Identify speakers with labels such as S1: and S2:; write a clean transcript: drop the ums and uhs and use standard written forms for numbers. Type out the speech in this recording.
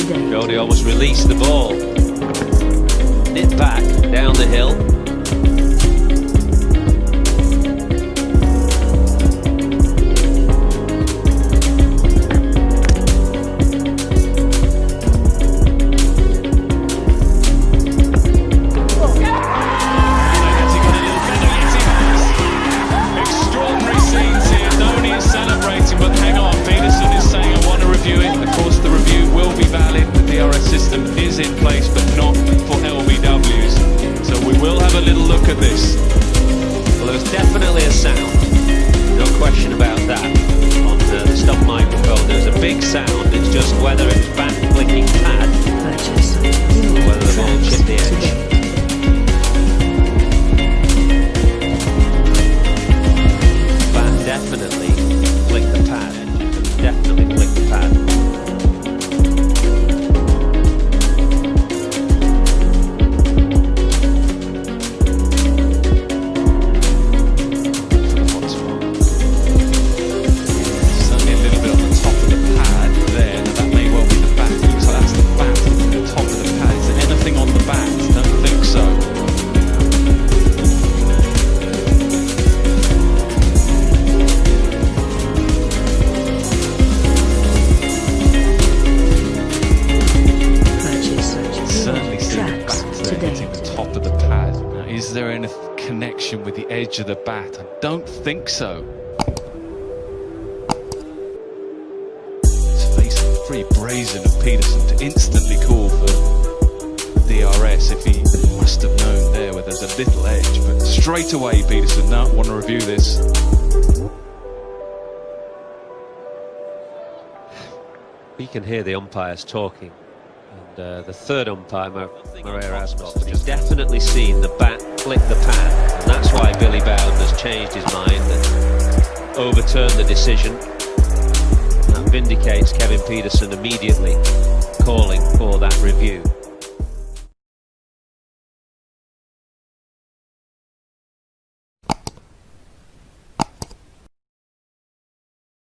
S1: Dhoni almost released the ball. Nip back down the hill.
S2: Extraordinary scenes here. Dhoni is celebrating, but hang on, Peterson is saying I want to review it. Of course the review will be valid. The DRS system is in place, but not for LBWs. So we will have a little look at this.
S1: Well, there's definitely a sound, no question about that, on the stop microphone. There's a big sound, it's just whether it's back clicking pad or whether the ball chipped the edge. Bat definitely click the pad, definitely click the pad.
S2: Top of the pad. Now, is there any connection with the edge of the bat? I don't think so. His face pretty brazen of Peterson to instantly call for DRS if he must have known there where there's a little edge. But straight away, Peterson, no, want to review this.
S1: We can hear the umpires talking. And the third umpire, Maria Rasmus, he's definitely seen the bat click the pad, and that's why Billy Bowden has changed his mind and overturned the decision. That vindicates Kevin Peterson immediately calling for that review.